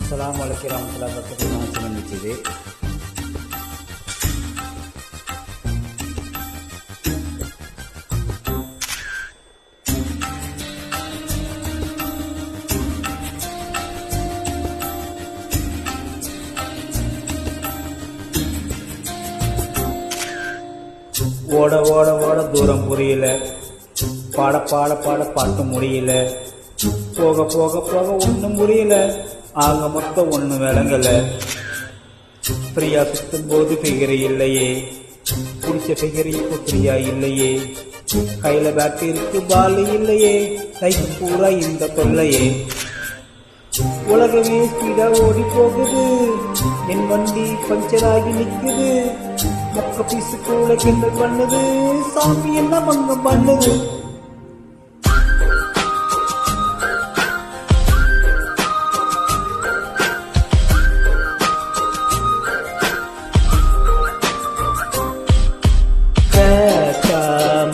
அஸ்ஸலாமு அலைக்கும் வரஹ்மத்துல்லாஹி வபரகாத்துஹு வந்துச்சு. ஓட ஓட ஓட தூரம் புரியல, பாட பாட பாட பாட்டு முடியல, போக போக போக ஒண்ணும் முடியல, ஆக மொத்தம் ஒண்ணு விளங்கல. பிரியா சுத்தும் போது பிகரி இல்லையே, பிடிச்ச பிகரி இப்போ பிரியா இல்லையே, கையில பேட் இருக்கு பால் இல்லையே, லைஃப் பூரா இந்த தொல்லையே. உலகமே ஸ்பீடா ஓடி போகுது, என் வண்டி பஞ்சர் ஆகி நிக்குது, மொக்க பீசு கூட கிண்டல் பண்ணுது, சாமி என்ன மங்கம் பண்ணுது.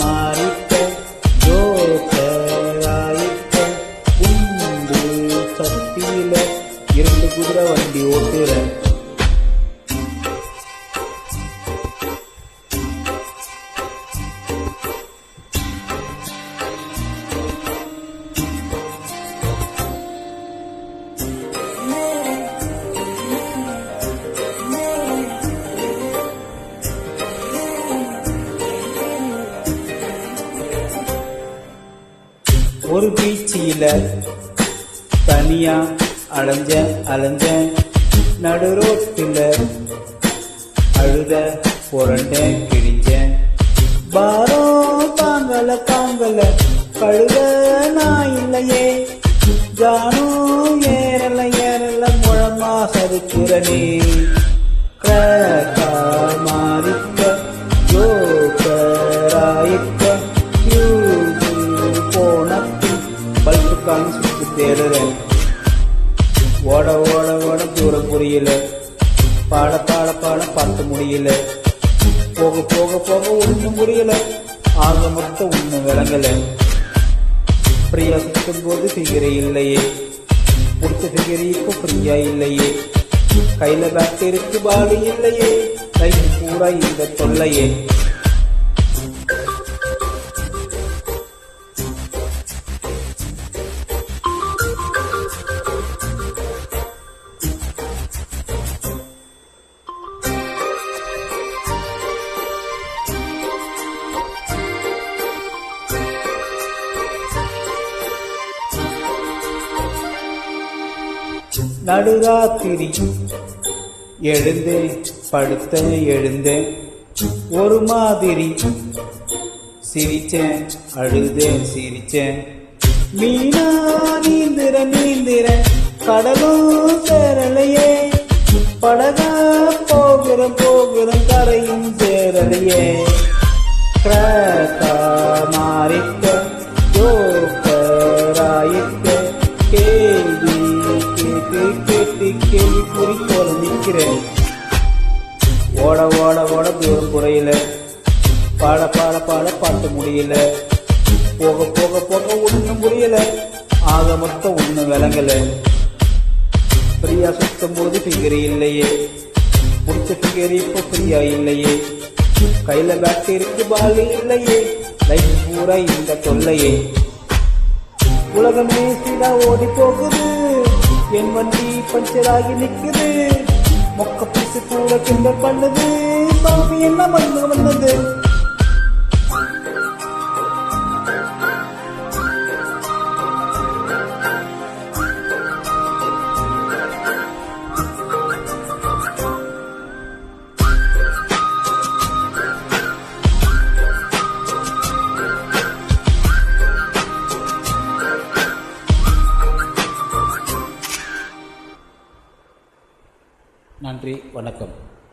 மாறிட்ட ஜோக்கராயிட்ட உண்டு சக்தியில 2 குதிரை வண்டி ஓட்டுற. ஒரு பீச்சில தனியா அலைஞ்ச நடு ரோட்டில அழுத புரண்டேன் கிழிச்சேன். பாரம் தாங்கல கழுத நான் இல்லையே, ஜானும் ஏறல முழமா சறுக்கிறனே. மாறிக்க ஜோக்கராயிக்க பல்புக்கான சுற்றி தேடுறேன். ஓட ஓட ஓட தூரம் புரியல, பாட பாட பாட பாட்டு முடியல, போக போக போக ஒண்ணும் முடியல, ஆக மொத்தம் ஒண்ணும் விளங்கல. பிரியா சுத்தும் போது பிகரை இல்லையே, பிடிச்ச பிகரி இப்போ பிரியா இல்லையே, கையில பேட் இருக்கு பாலி இல்லையே, லைஃப் பூரா இந்த தொல்லையே. நடுராத்திரி எழுந்தேன் எழுந்தேன், ஒரு மாதிரி சிரிச்சேன் அழுதேன் சிரிச்சேன். மீனா நீந்திர கடலும் சேரலையே, படகா போகிறோம் கரையும் சேரலையே. மாறிக்க ஜோக்கராயிக்க கேள்வி குறிக்கோள நிற்கிறேன். ஓட ஓட ஓட தூரம் குறையில, பாட பாட பாட பாட்டு முடியல, போக போக போக ஒண்ணும் முடியல, ஆக மொத்தம் ஒண்ணு விளங்கல. பிரியா சுத்தும் போது பிகரி இல்லையே, பிடிச்ச பிகரி இப்போ பிரியா இல்லையே, கையில பேட் இருக்கு பாலி இல்லையே, லைஃப் பூரா இந்த தொல்லையே. உலகமே சீடா ஓடி போகுது, என் வண்டி பஞ்சர் ஆகி நிக்குது, மொக்க பீசு கூட கிண்டல் பண்ணுது, சாமி என்ன மண்ணு வந்தது. நன்றி, வணக்கம்.